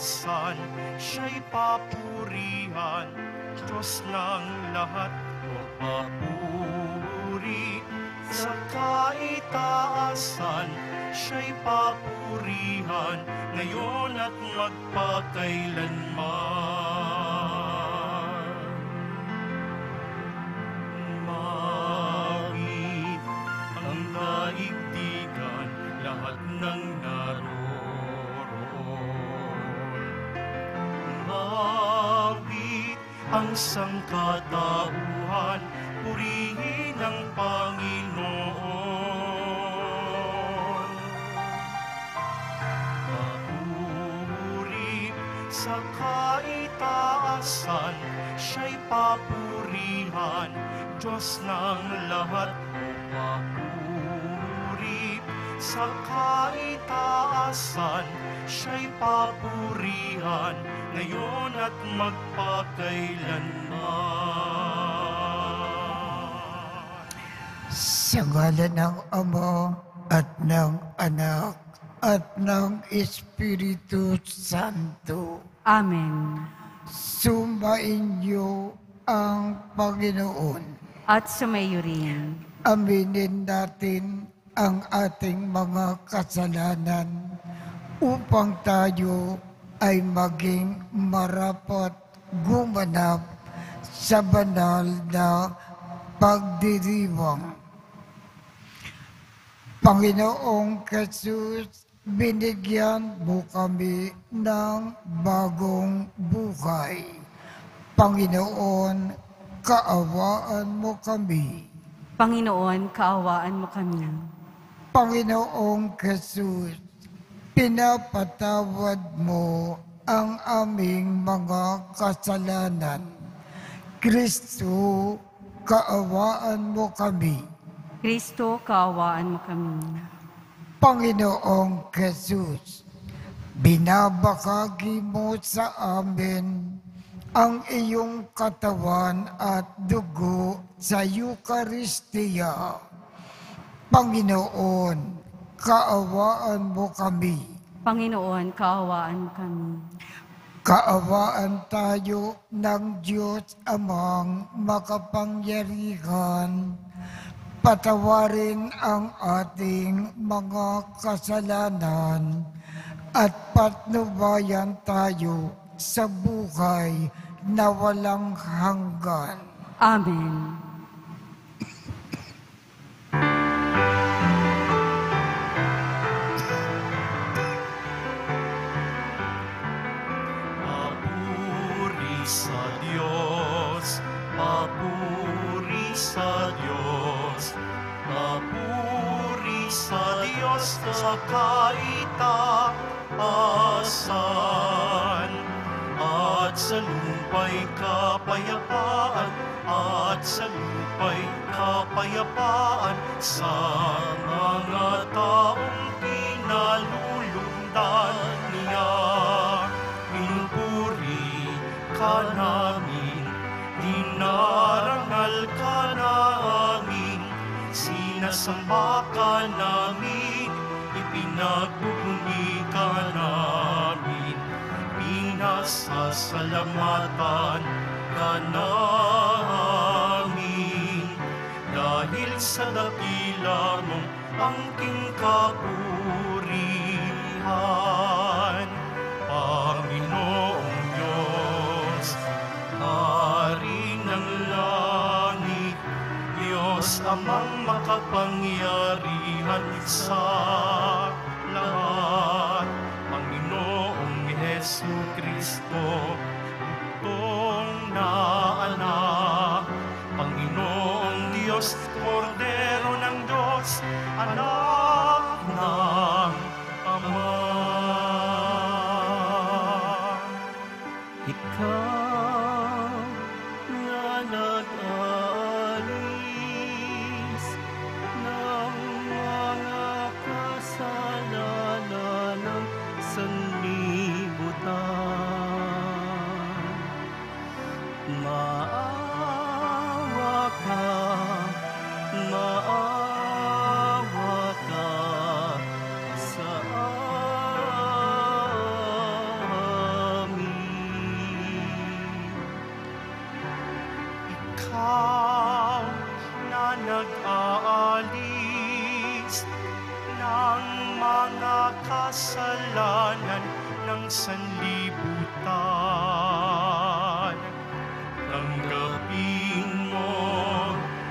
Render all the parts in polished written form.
kaitaasan, siya'y papurihan, Diyos ng lahat o papuri. Sa kaitaasan, siya'y papurihan, ngayon at magpakailanman. Mawid ang daigdigan, lahat ng naroroon. Mawid ang sangkatauhan, purihin ang Panginoon. Papuri sa kaitaasan, siya'y papurihan, Diyos ng lahat o papuri. Sa kaitaasan, siya'y papurihan, ngayon at magpakailanman. Sa ngalan ng Ama at ng Anak at ng Espiritu Santo. Amen. Sumainyo ang Panginoon. At sumayo rin. Aminin natin ang ating mga kasalanan upang tayo ay maging marapat gumanap sa banal na pagdiriwang. Panginoong Jesus, binigyan mo kami ng bagong buhay. Panginoon, kaawaan mo kami. Panginoon, kaawaan mo kami. Panginoong Jesus, pinapatawad mo ang aming mga kasalanan. Kristo, kaawaan mo kami. Kristo, kaawaan mo kami. Panginoong Jesus, binabahagi mo sa amin ang iyong katawan at dugo sa Eucharistia. Panginoon, kaawaan mo kami. Panginoon, kaawaan mo kami. Kaawaan tayo ng Diyos Amang makapangyarihan, patawarin ang ating mga kasalanan at patnubayan tayo sa buhay na walang hanggan. Amen. Papuri sa Diyos, papuri sa Diyos, papuri sa Diyos sa kaitaasan. At sa lupa'y kapayapaan, at sa lupa'y kapayapaan, sa mga taong pinalulundan niya. Pinupuri ka namin, dinarangal ka namin, sinasamba ka namin, ipinagbubunyi ka namin, pinasasalamatan ka namin. Dahil sa dakila mong angking kapurihan, Panginoong Diyos, Hari ng langit, Diyos Amang makapangyarihan sa lahat, Panginoong Jesucristo, bugtong na anak, Panginoong Diyos, Kordero ng Diyos, anak ng Ama. Ikaw na nag-alis ng mga kasalanan ng sanlibutan. Maawa ka sa Ikaw na nag-aalis ng mga kasalanan ng sanlibutan. Tanggapin mo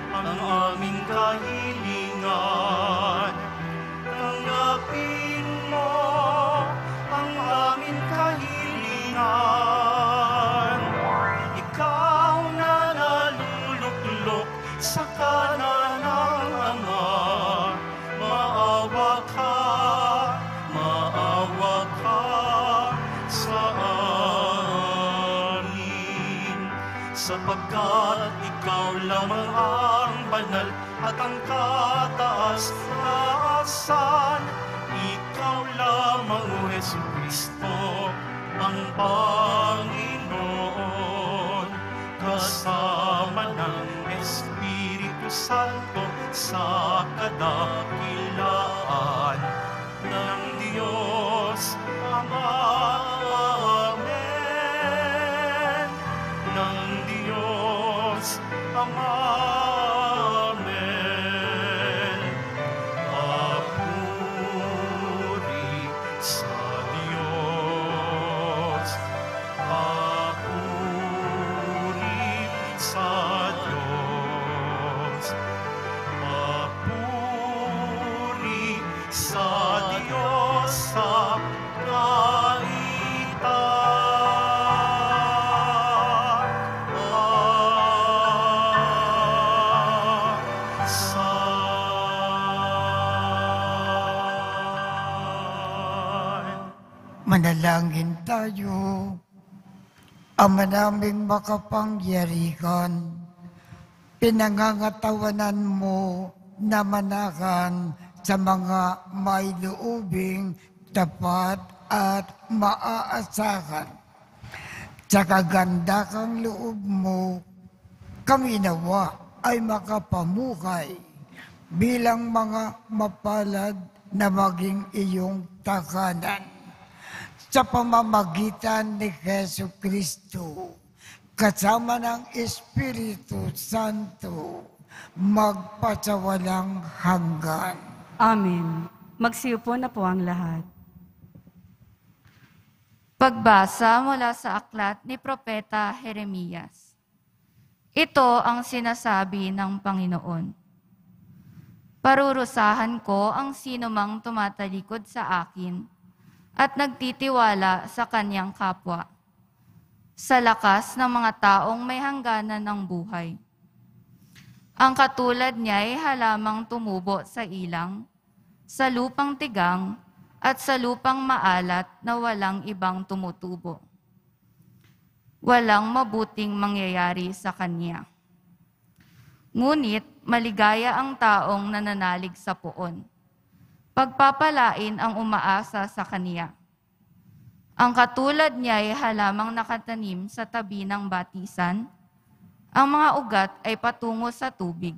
ang aming kahilingan. Tanggapin mo ang aming kahilingan. Ikaw na naluluklok sa kanan ng Ama, maawa ka sa amin. Sapagkat ikaw lamang ang banal at ang kataas-taasan. Ikaw lamang, O Jesucristo, ang Panginoon, kasama ng Espiritu Santo sa kadakilaan ng Diyos Ama. Amen. Ng Diyos Ama. Amen. Papuri sa Diyos. Papuri sa Diyos. Papuri sa Diyos sa Manalangin tayo. Ama naming makapangyarihan, pinangangatawanan mo na manakan sa mga may loobing tapat at maaasahan. Sa kaganda kang loob mo, kami nawa ay makapamuhay bilang mga mapalad na maging iyong takanan. Sa pamamagitan ni Jesucristo, kasama ng Espiritu Santo, magpasawalang hanggan. Amen. Magsiupo na po ang lahat. Pagbasa mula sa aklat ni Propeta Jeremias. Ito ang sinasabi ng Panginoon. Parurusahan ko ang sinumang tumatalikod sa akin at nagtitiwala sa kanyang kapwa, sa lakas ng mga taong may hangganan ng buhay. Ang katulad niya ay halamang tumubo sa ilang, sa lupang tigang, at sa lupang maalat na walang ibang tumutubo. Walang mabuting mangyayari sa kanya. Ngunit maligaya ang taong nananalig sa poon. Pagpapalain ang umaasa sa kaniya. Ang katulad niya ay halamang nakatanim sa tabi ng batisan. Ang mga ugat ay patungo sa tubig.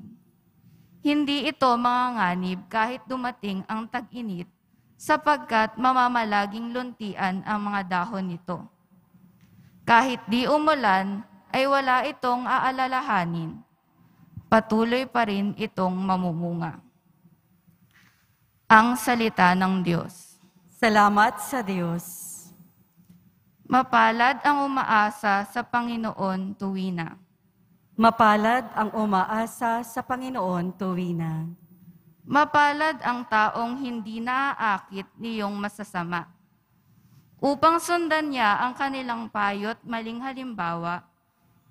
Hindi ito manganganib kahit dumating ang tag-init, sapagkat mamamalaging luntian ang mga dahon nito. Kahit di umulan, ay wala itong aalalahanin. Patuloy pa rin itong mamumunga. Ang salita ng Diyos. Salamat sa Diyos. Mapalad ang umaasa sa Panginoon tuwina. Mapalad ang umaasa sa Panginoon tuwina. Mapalad ang taong hindi naaakit niyong masasama. Upang sundan niya ang kanilang payo't maling halimbawa,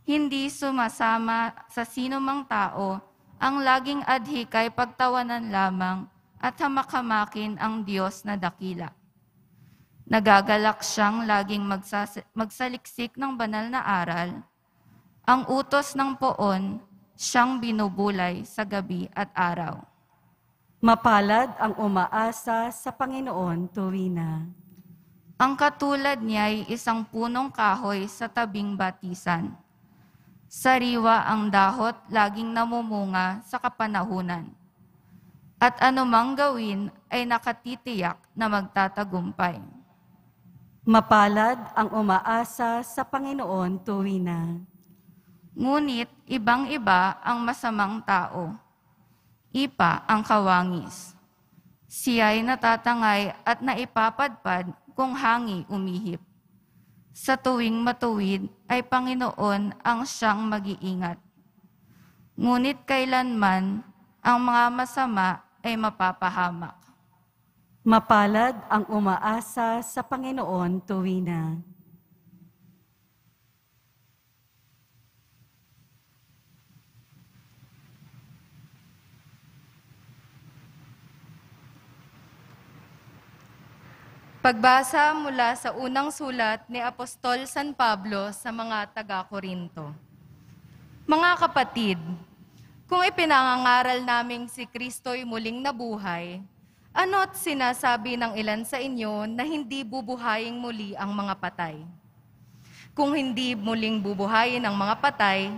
hindi sumasama sa sinumang tao ang laging adhikay pagtawanan lamang at hamak-hamakin ang Diyos na dakila. Nagagalak siyang laging magsaliksik ng banal na aral. Ang utos ng poon, siyang binubulay sa gabi at araw. Mapalad ang umaasa sa Panginoon tuwina. Ang katulad niya ay isang punong kahoy sa tabing batisan. Sariwa ang dahot, laging namumunga sa kapanahunan. At anumang gawin ay nakatitiyak na magtatagumpay. Mapalad ang umaasa sa Panginoon tuwina. Ngunit ibang-iba ang masamang tao. Ipa ang kawangis. Siya'y natatangay at naipapadpad kung hangi umihip. Sa tuwing matuwid ay Panginoon ang siyang mag-iingat. Ngunit kailanman ang mga masama ay mapapahamak. Mapalad ang umaasa sa Panginoon tuwina. Pagbasa mula sa unang sulat ni Apostol San Pablo sa mga taga-Korinto. Mga kapatid, kung ipinangangaral naming si Kristo'y muling nabuhay, ano't sinasabi ng ilan sa inyo na hindi bubuhayin muli ang mga patay? Kung hindi muling bubuhayin ang mga patay,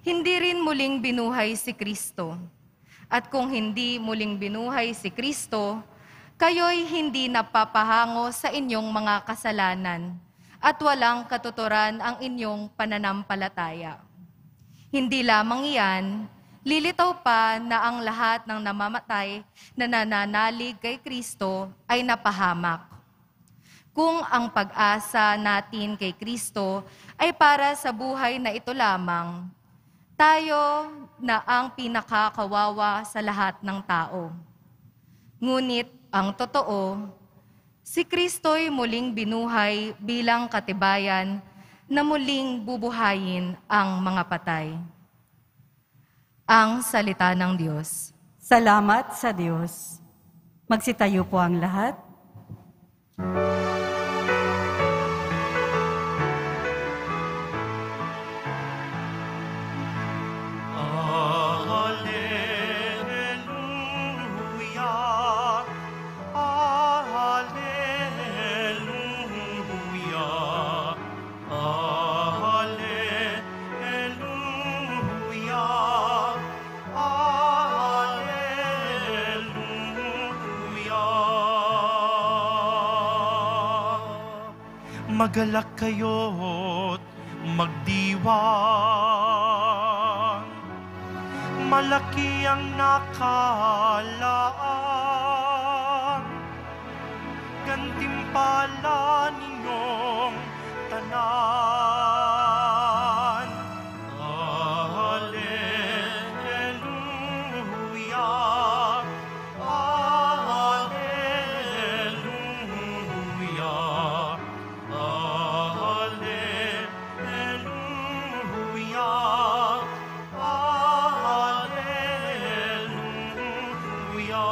hindi rin muling binuhay si Kristo. At kung hindi muling binuhay si Kristo, kayo'y hindi napapahango sa inyong mga kasalanan at walang katuturan ang inyong pananampalataya. Hindi lamang iyan, lilitaw pa na ang lahat ng namamatay na nananalig kay Kristo ay napahamak. Kung ang pag-asa natin kay Kristo ay para sa buhay na ito lamang, tayo na ang pinakakawawa sa lahat ng tao. Ngunit ang totoo, si Kristo'y muling binuhay bilang katibayan na muling bubuhayin ang mga patay. Ang salita ng Diyos. Salamat sa Diyos. Magsitayo po ang lahat. Alleluia, alleluia, alleluia, alleluia. Magalak kayo't magdiwang, malaki ang nakalaan, gantimpala ninyong tanan. Alleluia, alleluia, alleluia, alleluia.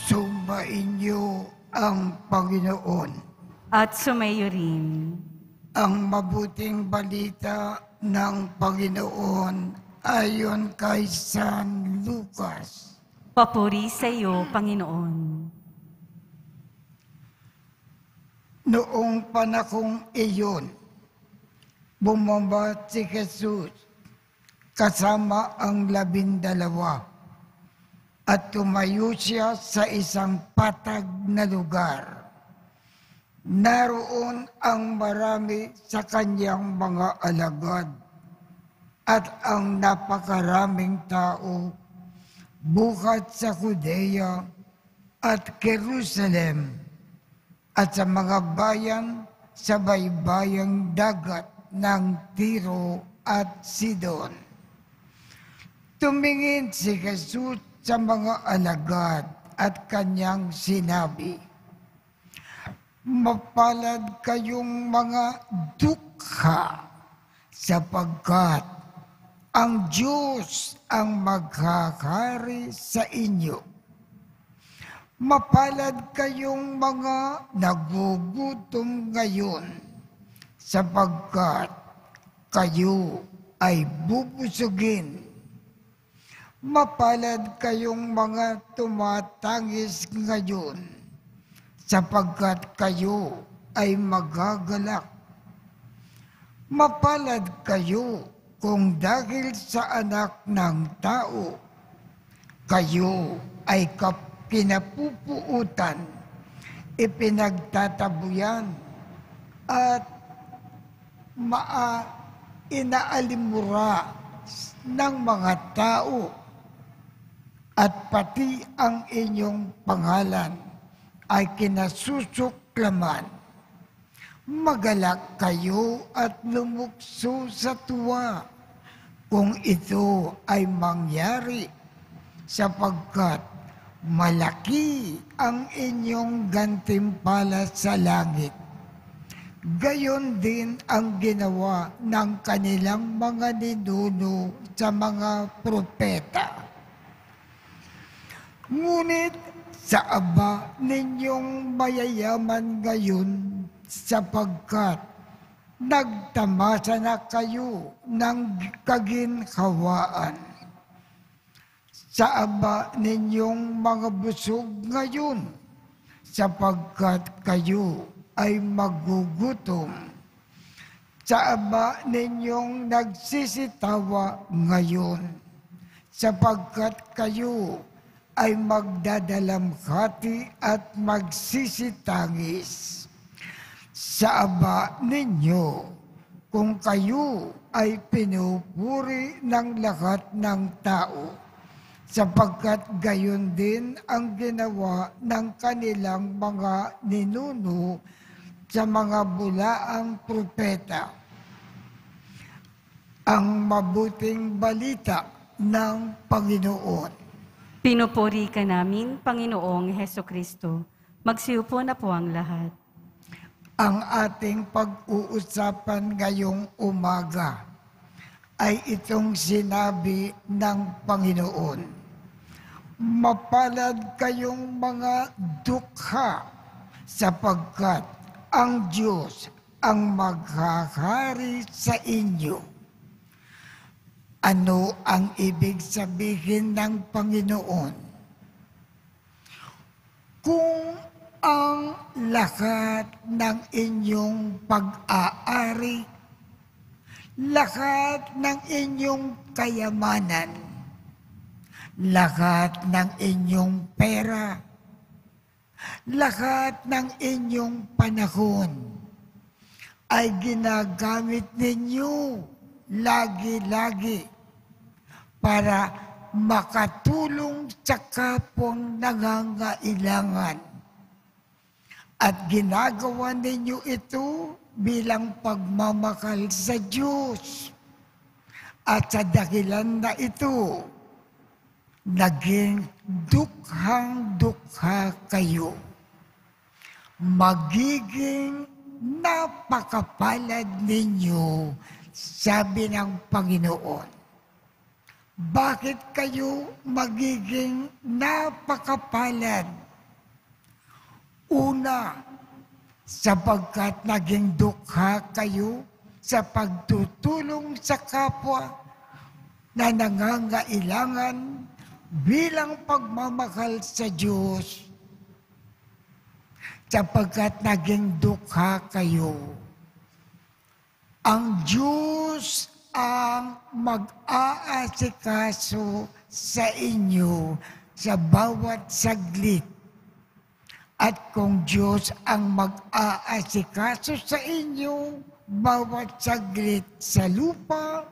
Sumainyo ang Panginoon. At sumayo rin. Ang mabuting balita ng Panginoon ayon kay San Lucas. Papuri sa iyo, Panginoon. Noong panahong iyon, bumaba si Jesus kasama ang 12 at tumayo siya sa isang patag na lugar. Naroon ang marami sa kanyang mga alagad at ang napakaraming tao bukat sa Judea at Jerusalem at sa mga bayan sa baybayang dagat ng Tiro at Sidon. Tumingin si Jesus sa mga alagad at kanyang sinabi, "Mapalad kayong mga dukha, sapagkat ang Diyos ang maghahari sa inyo. Mapalad kayong mga nagugutom ngayon, sapagkat kayo ay bubusugin. Mapalad kayong mga tumatangis ngayon, sapagkat kayo ay magagalak. Mapalad kayo kung dahil sa anak ng tao, kayo ay kinapupuutan, ipinagtatabuyan, at inaalimura ng mga tao at pati ang inyong pangalan ay kinasusuklaman. Magalak kayo at lumukso sa tuwa kung ito ay mangyari, sapagkat malaki ang inyong gantimpala sa langit. Gayon din ang ginawa ng kanilang mga ninuno sa mga propeta. Ngunit sa aba ninyong mayayaman ngayon, sapagkat nagtamasa na kayo ng kaginhawaan. Sa aba ninyong mga busog ngayon, sapagkat kayo ay magugutom. Sa aba ninyong nagsisitawa ngayon, sapagkat kayo ay magdadalamhati at magsisitangis. Sa aba ninyo, kung kayo ay pinupuri ng lahat ng tao, sapagkat gayon din ang ginawa ng kanilang mga ninuno sa mga bulaang propeta. Ang mabuting balita ng Panginoon. Pinupuri ka namin, Panginoong Hesukristo. Magsiupo na po ang lahat. Ang ating pag-uusapan ngayong umaga ay itong sinabi ng Panginoon. Mapalad kayong mga dukha, sapagkat ang Diyos ang maghahari sa inyo. Ano ang ibig sabihin ng Panginoon? Kung ang lahat ng inyong pag-aari, lahat ng inyong kayamanan, lahat ng inyong pera, lahat ng inyong panahon ay ginagamit ninyo lagi-lagi para makatulong sa kapwang nangangailangan. At ginagawa ninyo ito bilang pagmamahal sa Diyos. At sa dahilan na ito, naging dukhang-dukha kayo. Magiging napakapalad ninyo, sabi ng Panginoon. Bakit kayo magiging napakapalad? Una, sapagkat naging dukha kayo sa pagtutulong sa kapwa na nangangailangan bilang pagmamahal sa Diyos. Sapagkat naging dukha kayo. Ang Diyos ang mag-aasikaso sa inyo sa bawat saglit. At kung Diyos ang mag-aasikaso sa inyo bawat saglit sa lupa,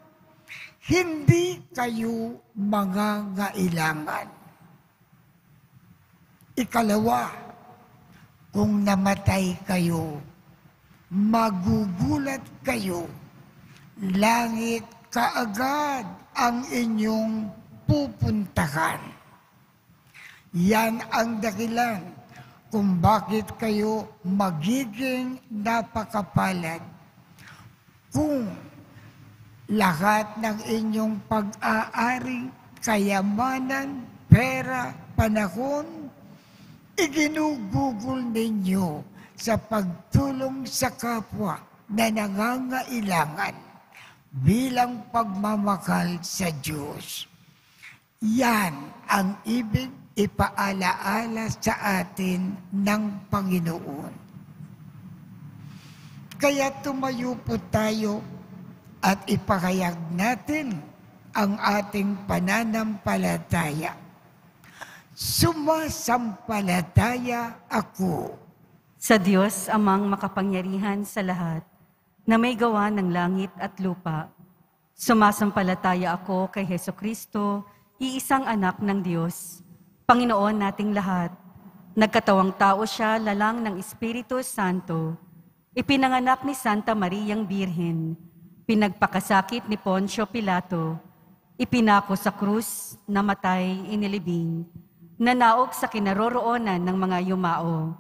hindi kayo mangangailangan. Ikalawa, kung namatay kayo, magugulat kayo. Langit kaagad ang inyong pupuntahan. Yan ang dahilan kung bakit kayo magiging napakapalad. Kung lahat ng inyong pag-aari, kayamanan, pera, panahon, iginugugol ninyo sa pagtulong sa kapwa na nangangailangan bilang pagmamahal sa Diyos. Yan ang ibig ipaalaala sa atin ng Panginoon. Kaya tumayo po tayo at ipahayag natin ang ating pananampalataya. Sumasampalataya ako Sa Diyos amang makapangyarihan sa lahat, na may gawa ng langit at lupa. Sumasampalataya ako kay Hesukristo, iisang anak ng Diyos, Panginoon nating lahat. Nagkatawang tao siya lalang ng Espiritu Santo. Ipinanganak ni Santa Mariang Birhen. Pinagpakasakit ni Poncio Pilato. Ipinako sa krus, namatay, inilibing. Nanaog sa kinaroroonan ng mga yumao.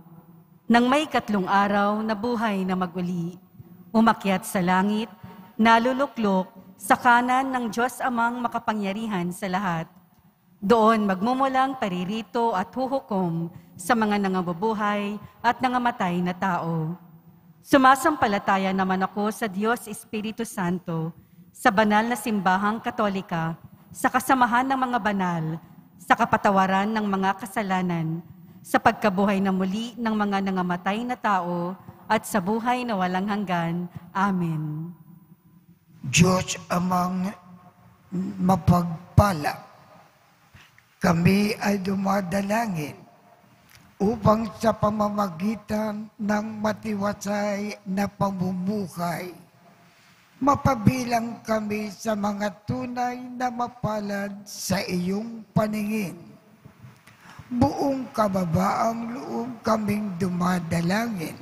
Nang may 3 araw na buhay na maguli, umakyat sa langit, naluluklok sa kanan ng Diyos Amang makapangyarihan sa lahat. Doon magmumulang paririto at huhukom sa mga nangabubuhay at nangamatay na tao. Sumasampalataya naman ako sa Diyos Espiritu Santo, sa banal na simbahang Katolika, sa kasamahan ng mga banal, sa kapatawaran ng mga kasalanan, sa pagkabuhay na muli ng mga nangamatay na tao, at sa buhay na walang hanggan. Amen. Diyos Amang mapagpala, kami ay dumadalangin upang sa pamamagitan ng matiwasay na pamumuhay, mapabilang kami sa mga tunay na mapalad sa iyong paningin. Buong kababaang loob kaming dumadalangin.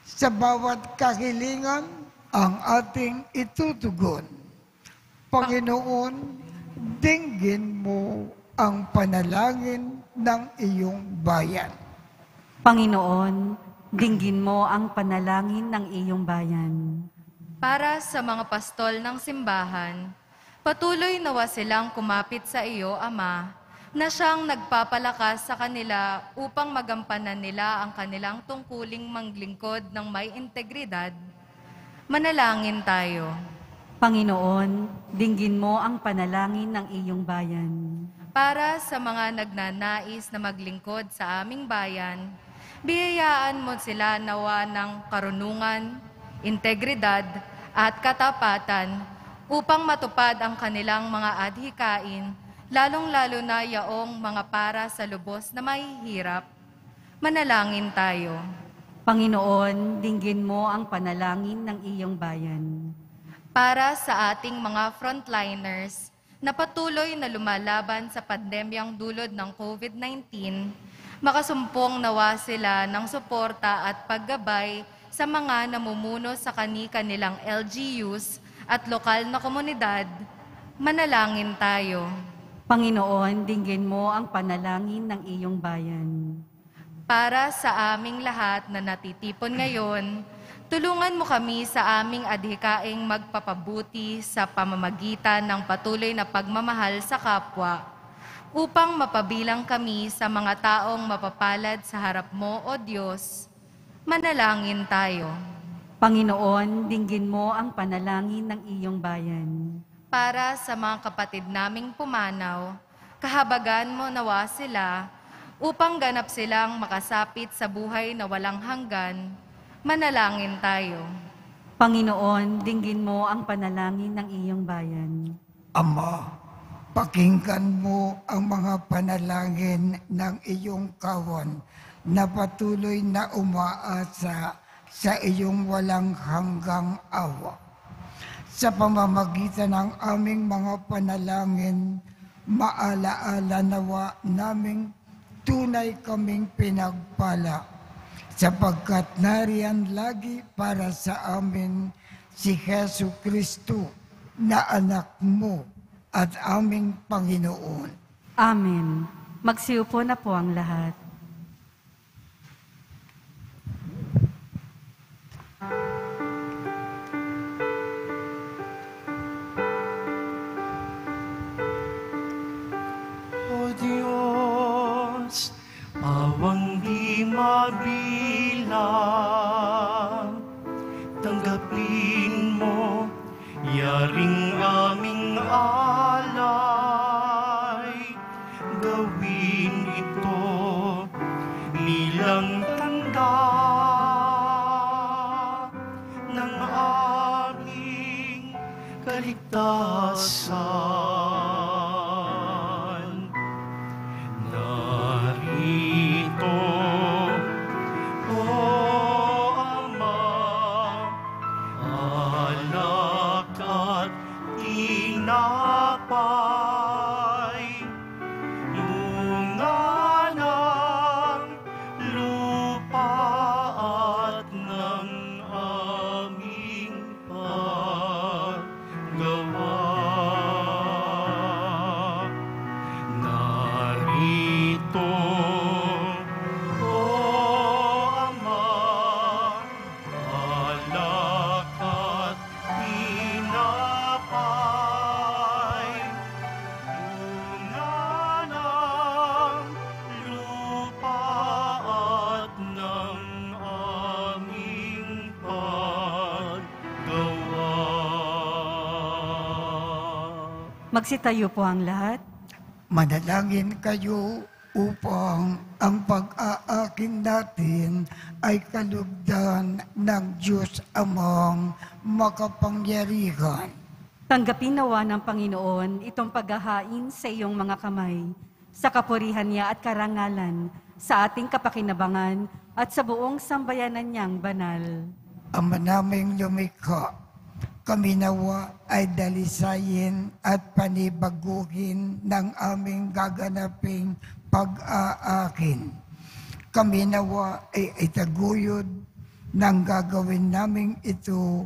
Sa bawat kahilingan ang ating itutugon. Panginoon, dinggin mo ang panalangin ng iyong bayan. Panginoon, dinggin mo ang panalangin ng iyong bayan. Para sa mga pastol ng simbahan, patuloy nawa silang kumapit sa iyo, Ama, na siyang nagpapalakas sa kanila upang magampanan nila ang kanilang tungkuling manglingkod ng may integridad. Manalangin tayo. Panginoon, dinggin mo ang panalangin ng iyong bayan. Para sa mga nagnanais na maglingkod sa aming bayan, biyayaan mo sila nawa ng karunungan, integridad at katapatan upang matupad ang kanilang mga adhikain, lalong-lalo na yaong mga para sa lubos na mahihirap. Manalangin tayo. Panginoon, dinggin mo ang panalangin ng iyong bayan. Para sa ating mga frontliners na patuloy na lumalaban sa pandemyang dulot ng COVID-19, makasumpong nawa sila ng suporta at paggabay sa mga namumuno sa kani-kanilang LGUs at lokal na komunidad. Manalangin tayo. Panginoon, dinggin mo ang panalangin ng iyong bayan. Para sa aming lahat na natitipon ngayon, tulungan mo kami sa aming adhikaing magpapabuti sa pamamagitan ng patuloy na pagmamahal sa kapwa, upang mapabilang kami sa mga taong mapapalad sa harap mo, O Diyos. Manalangin tayo. Panginoon, dinggin mo ang panalangin ng iyong bayan. Para sa mga kapatid naming pumanaw, kahabagan mo nawa sila upang ganap silang makasapit sa buhay na walang hanggan. Manalangin tayo. Panginoon, dinggin mo ang panalangin ng iyong bayan. Ama, pakinggan mo ang mga panalangin ng iyong kawan na patuloy na umaasa sa iyong walang hanggang awa. Sa pamamagitan ng aming mga panalangin, maalaala nawa naming tunay kaming pinagpala, sapagkat nariyan lagi para sa amin si Hesukristo na anak mo at aming Panginoon. Amen. Magsiupo na po ang lahat. O Diyos, awang di mabilang, tanggapin mo, yaring aming alay, gawin ito bilang tanda ng aming kaligtasan. Narito, O Ama, Magsitayo po ang lahat. Manalangin kayo upang ang pag-aaking natin ay kalugdan ng Diyos Amang makapangyarihan. Tanggapin nawa ng Panginoon itong paghahain sa iyong mga kamay, sa kapurihan niya at karangalan, sa ating kapakinabangan at sa buong sambayanan niyang banal. Ama naming lumikha, kami nawa ay dalisayin at panibaguhin ng aming gaganaping pag-aakin. Kami nawa ay itaguyod ng gagawin naming ito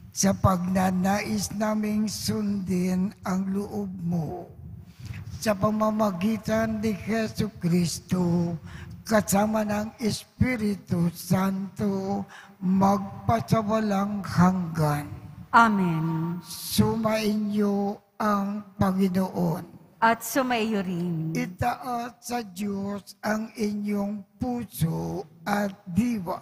sa pagnanais naming sundin ang loob mo. Sa pamamagitan ni Jesu Kristo, kasama ng Espiritu Santo, magpasawalang hanggan. Amen. Sumainyo ang Panginoon. At sumaiyo rin. Itaas sa Diyos ang inyong puso at diwa.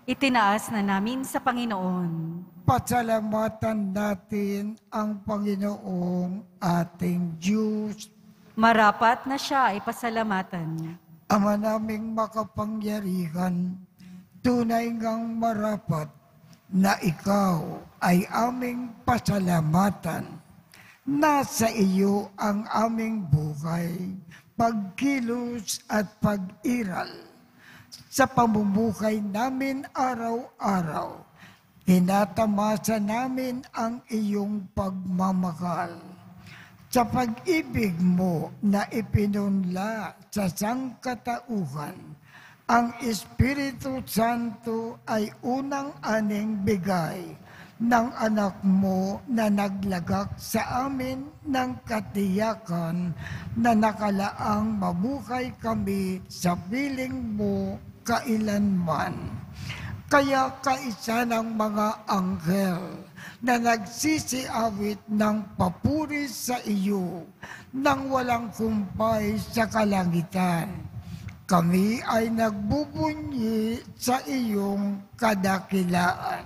Itinaas na namin sa Panginoon. Pasalamatan natin ang Panginoong ating Diyos. Marapat na siya ay pasalamatan. Ama naming makapangyarihan, tunay ngang marapat na ikaw ay aming pasalamatan. Nasa iyo ang aming buhay, pagkilos at pag-iral. Sa pamumuhay namin araw-araw, tinatamasa namin ang iyong pagmamahal. Sa pag-ibig mo na ipinunla sa sangkatauhan, ang Espiritu Santo ay unang aning bigay ng anak mo na naglagak sa amin ng katiyakan na nakalaang mabuhay kami sa piling mo kailanman. Kaya kaisa ng mga anghel na nagsisiawit ng papuri sa iyo nang walang kumpay sa kalangitan. Kami ay nagbubunyi sa iyong kadakilaan.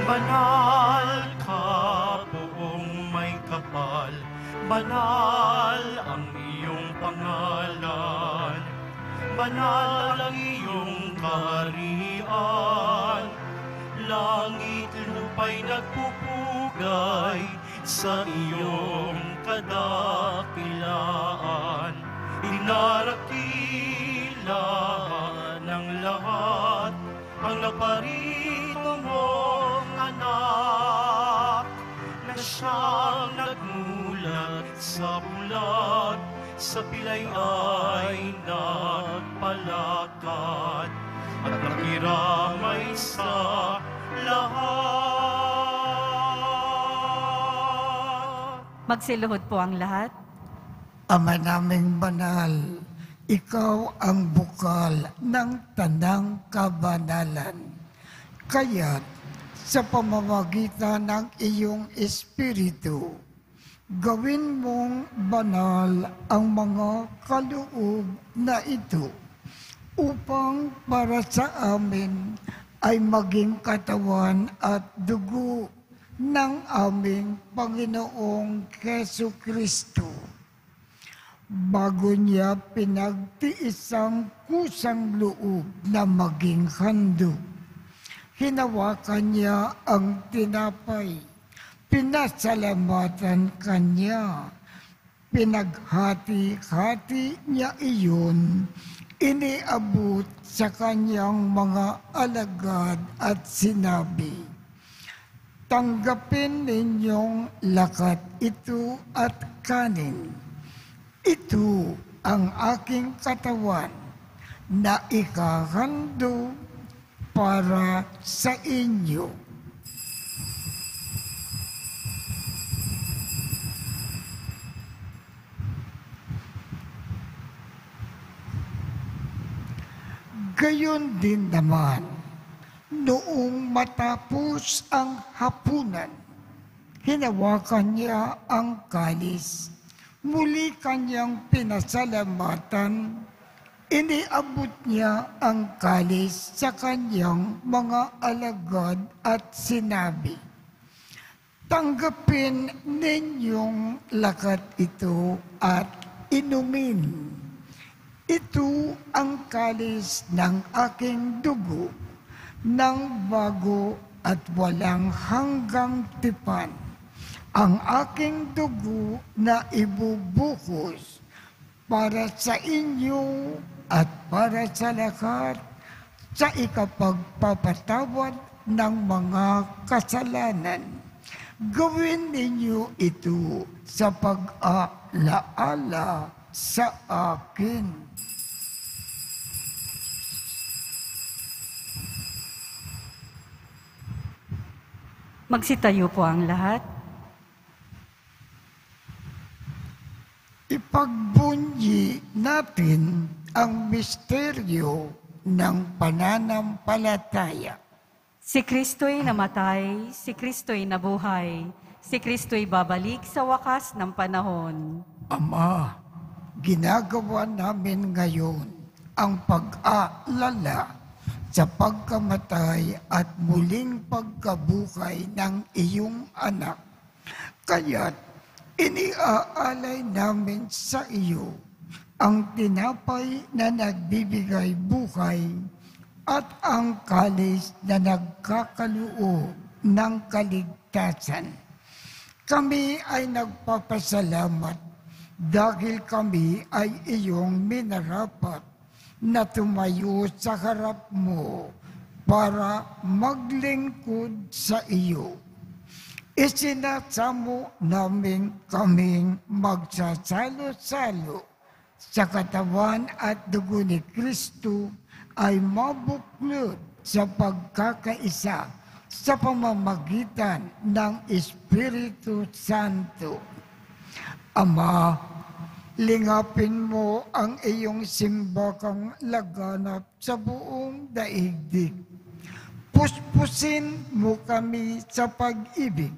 Banal ka, buong may kapal, banal ang iyong pangalan, banal ang iyong kaharian, langit lupa'y nagpupugay sa iyong kadakilaan. Inarakila ng lahat ang naparito mong anak na siyang nagmulat sa bulag, sa pilay ay nagpalakad at nakiramay sa lahat. Magsiluhod po ang lahat. Ama naming banal, ikaw ang bukal ng tanang kabanalan. Kaya't sa pamamagitan ng iyong Espiritu, gawin mong banal ang mga kaloob na ito upang para sa amin ay maging katawan at dugo ng aming Panginoong Jesu Kristo. Bago niya pinagtiis ang kusang loob na maging handog, hinawakan niya ang tinapay, pinasalamatan kanya, pinaghati-hati niya iyon, iniabot sa kanyang mga alagad at sinabi, "Tanggapin ninyong lakat ito at kanin. Ito ang aking katawan na ikahandog para sa inyo." Gayon din naman, noong matapos ang hapunan, hinawakan niya ang kalis. Muli kanyang pinasalamatan, Iniabot niya ang kalis sa kanyang mga alagad at sinabi, "Tanggapin ninyong lakat ito at inumin. Ito ang kalis ng aking dugo, ng bago at walang hanggang tipan. Ang aking dugo na ibubuhos para sa inyo at para sa lahat sa ikapagpapatawad ng mga kasalanan. Gawin ninyo ito sa pag-aalaala sa akin." Magsitayo po ang lahat. Ipagbunyi natin ang misteryo ng pananampalataya. Si Kristo'y namatay, si Kristo'y nabuhay, si Kristo'y babalik sa wakas ng panahon. Ama, ginagawa namin ngayon ang pag-aalala sa pagkamatay at muling pagkabuhay ng iyong anak. Kaya't iniaalay namin sa iyo ang tinapay na nagbibigay buhay at ang kalis na nagkakaloob ng kaligtasan. Kami ay nagpapasalamat dahil kami ay iyong minarapat na tumayo sa harap mo para maglingkod sa iyo. Isinasamo namin kaming magsasalo-salo sa katawan at dugo ni Kristo ay mabuklod sa pagkakaisa sa pamamagitan ng Espiritu Santo. Ama, lingapin mo ang iyong simbakang laganap sa buong daigdig. Puspusin mo kami sa pag-ibig,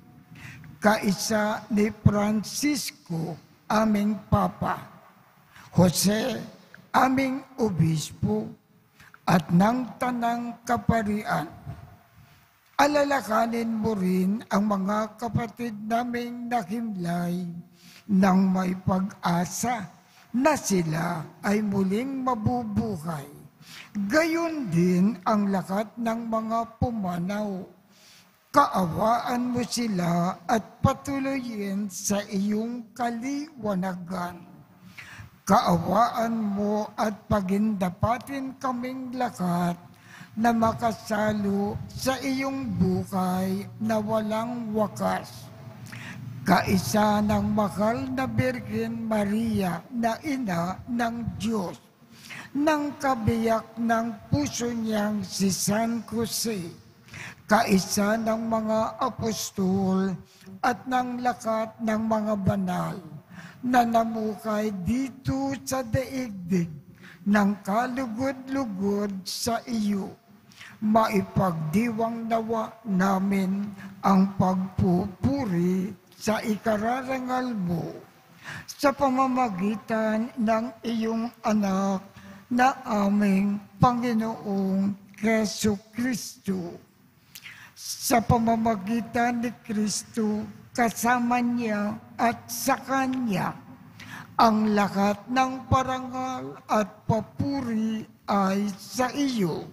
kaisa ni Francisco, aming Papa, Jose, aming Obispo, at ng Tanang Kaparian. Alalakanin mo rin ang mga kapatid naming nakimlay nang may pag-asa na sila ay muling mabubuhay. Gayon din ang lakat ng mga pumanaw. Kaawaan mo sila at patuloyin sa iyong kaliwanagan. Kaawaan mo at pagindapatin kaming lakat na makasalo sa iyong buhay na walang wakas. Kaisa ng mahal na Birhen Maria na ina ng Diyos, ng kabiyak ng puso niyang si San Jose, kaisa ng mga apostol at ng lakat ng mga banal na namukay dito sa daigdig ng kalugod-lugod sa iyo. Maipagdiwang nawa namin ang pagpupuri sa ikararangal mo sa pamamagitan ng iyong anak na aming Panginoong Jesucristo. Sa pamamagitan ni Kristo, kasama niya at sa Kanya, ang lahat ng parangal at papuri ay sa iyo,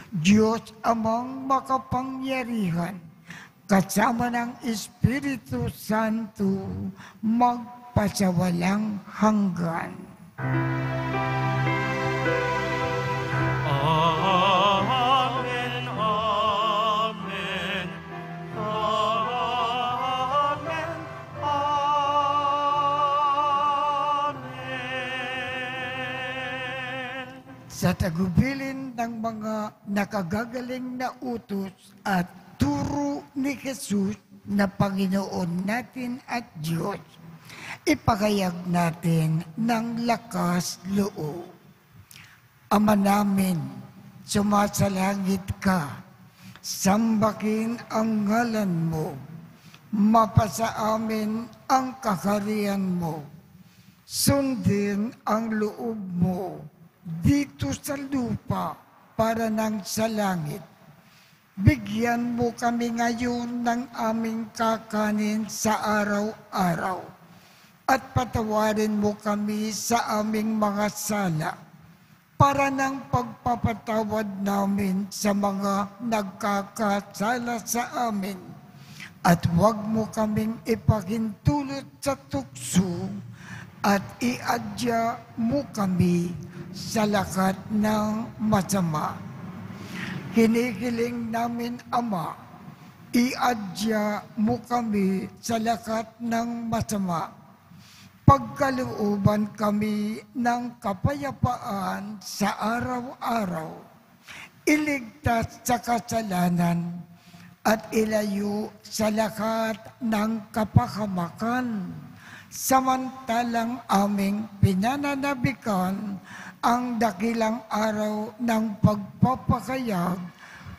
Diyos Amang makapangyarihan, kasama ng Espiritu Santo, magpasawalang hanggan. Amen, amen, amen, amen. Sa tagubilin ng mga nakagagaling na utos at turo ni Jesus na Panginoon natin at Diyos, ipakayag natin ng lakas loob. Ama namin, sumasalangit ka, sambakin ang ngalan mo, mapasa amin ang kaharian mo, sundin ang loob mo dito sa lupa para nang sa langit. Bigyan mo kami ngayon ng aming kakanin sa araw-araw at patawarin mo kami sa aming mga sala para ng pagpapatawad namin sa mga nagkakasala sa amin. At huwag mo kaming ipahintulot sa tukso at iadya mo kami sa lakat ng masama. Hinihiling namin, Ama, iadya mo kami sa lakat ng masama. Pagkalooban kami ng kapayapaan sa araw-araw, iligtas sa kasalanan at ilayo sa lahat ng kapahamakan, samantalang aming pinananabikan ang dakilang araw ng pagpapakayag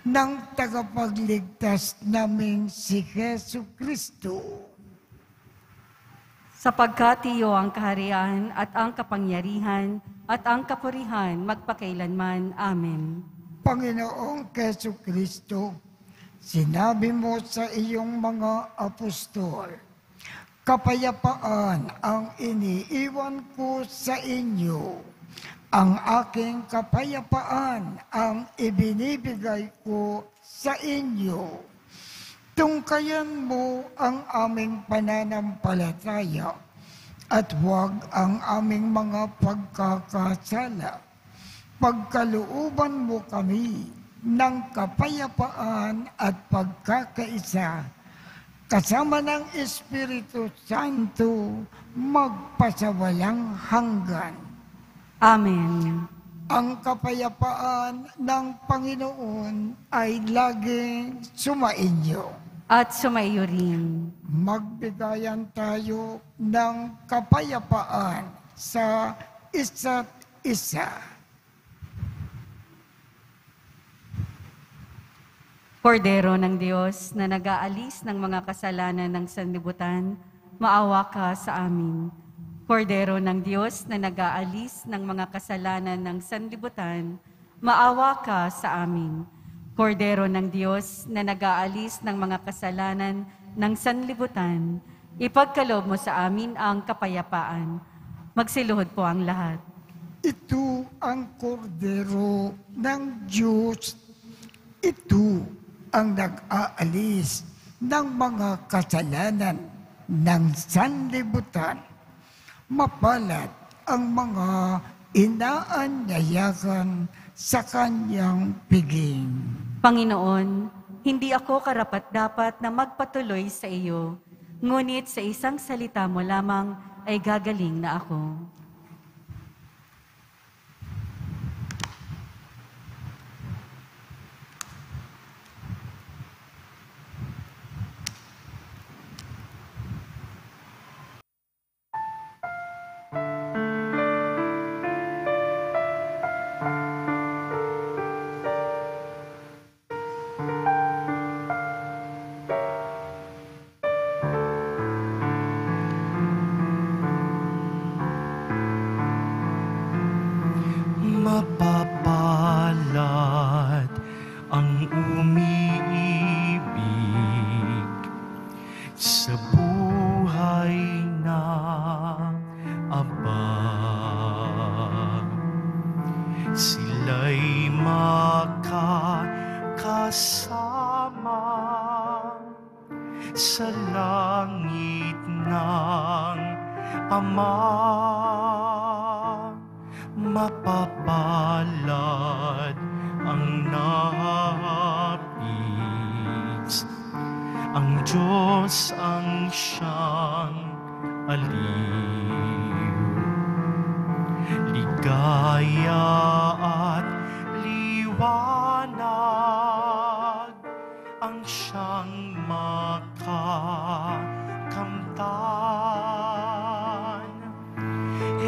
ng tagapagligtas naming si Jesu Kristo. Sapagkat iyo ang kaharian at ang kapangyarihan at ang kapurihan magpakailanman. Amen. Panginoong Jesu Kristo, sinabi mo sa iyong mga apostol, kapayapaan ang iniiwan ko sa inyo. Ang aking kapayapaan ang ibinibigay ko sa inyo. Tungkayan mo ang aming pananampalataya at huwag ang aming mga pagkakasala. Pagkalooban mo kami ng kapayapaan at pagkakaisa, kasama ng Espiritu Santo, magpasawalang hanggan. Amen. Ang kapayapaan ng Panginoon ay laging sumainyo. At sumaiyo rin. Magbigayan tayo ng kapayapaan sa isa't isa. Kordero ng Diyos na nag-aalis ng mga kasalanan ng sanlibutan, maawa ka sa amin. Kordero ng Diyos na nag-aalis ng mga kasalanan ng sanlibutan, maawa ka sa amin. Kordero ng Diyos na nag-aalis ng mga kasalanan ng sanlibutan, ipagkaloob mo sa amin ang kapayapaan. Magsiluhod po ang lahat. Ito ang kordero ng Diyos. Ito ang nag-aalis ng mga kasalanan ng sanlibutan. Mapalad ang mga inaanyayahan sa kanyang piging. Panginoon, hindi ako karapat-dapat na magpatuloy sa iyo, ngunit sa isang salita mo lamang ay gagaling na ako. Mapapalad ang umiibig sa buhay na abang. Sila'y makakasama sa langit ng Ama. Mapapalad ang napis, ang Diyos ang siyang aliw. Ligaya at liwanag ang siyang makakamtan.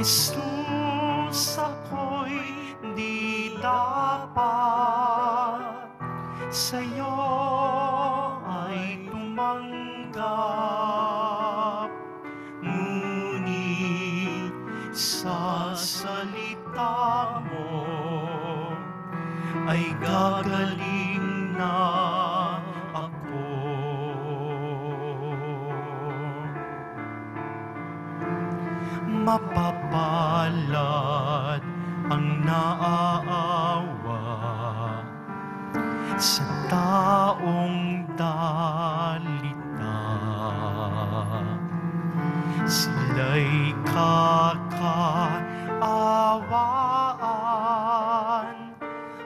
Jesus, ako'y di dapat sa'yo ay tumanggap, ngunit sa salita mo ay gagaling na ako. Mapapalad ang naaawa sa taong dalita. Sila'y kakaawaan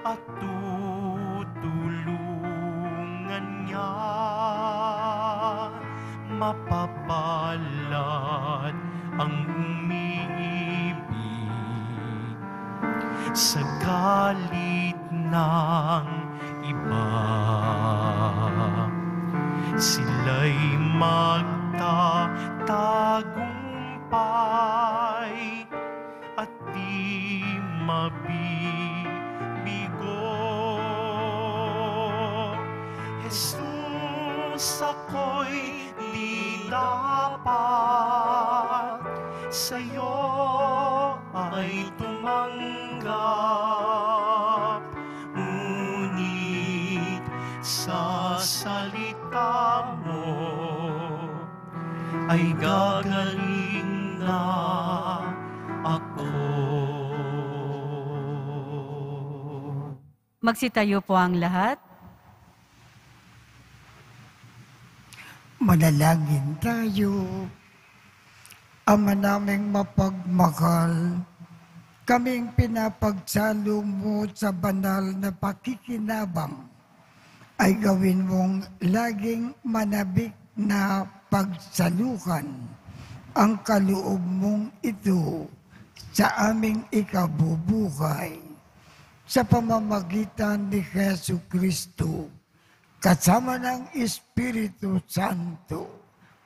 at tutulungan niya. Mapapalad ang umiibig sa galit ng iba. Sila'y magtatagumpay at di mabibigo. Jesus, ako'y di dapat sa'yo ay tumanggap, ngunit sa salita mo ay gagaling na ako. Magsitayo po ang lahat. Manalangin tayo. Ama naming mapagmahal, kaming pinapagsalo mo sa banal na pakikinabang ay gawin mong laging manabik na pagsalukan ang kaloob mong ito sa aming ikabubuhay sa pamamagitan ni Jesu Kristo kasama ng Espiritu Santo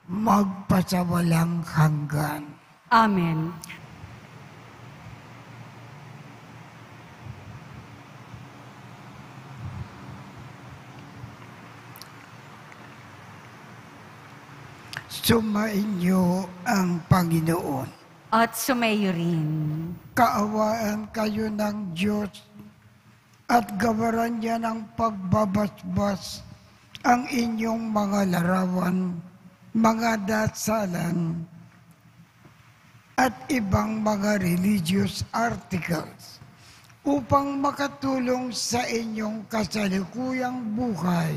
magpasawalang hanggan. Amen. Sumainyo ang Panginoon. At sumayo rin. Kaawaan kayo ng Diyos at gawaran niya ng pagbabasbas ang inyong mga larawan, mga dasalan, at ibang mga religious articles upang makatulong sa inyong kasalukuyang buhay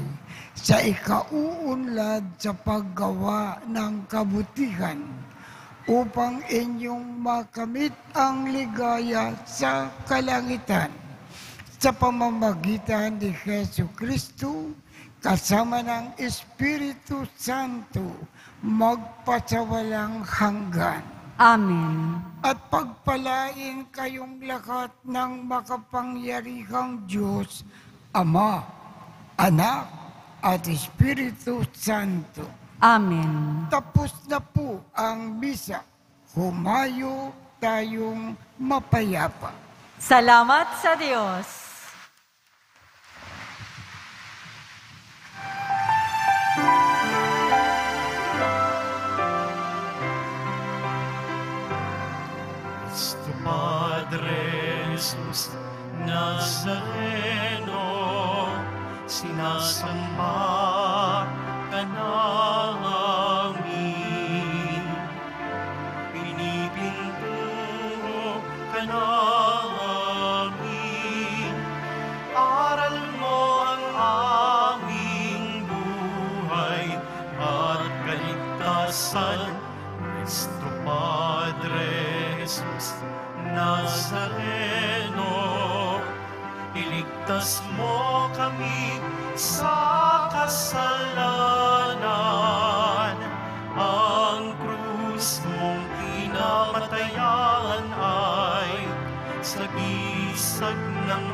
sa ikauunlad sa paggawa ng kabutihan upang inyong makamit ang ligaya sa kalangitan sa pamamagitan ni Jesu Kristo kasama ng Espiritu Santo magpasawalang hanggan. Amen. At pagpalain kayong lahat ng makapangyarihang Diyos, Ama, Anak, at Espiritu Santo. Amen. Tapos na po ang misa. Humayo tayong mapayapa. Salamat sa Diyos. Cristo Padre Jesus Nazareno, sinasamba ka namin, pinipinturo ka namin, aral mo ang aming buhay at kaligtasan. Cristo Padre Jesus Nazareno, iligtas mo kami sa kasalanan. Ang krus mong pinamatayan ay sagisag ng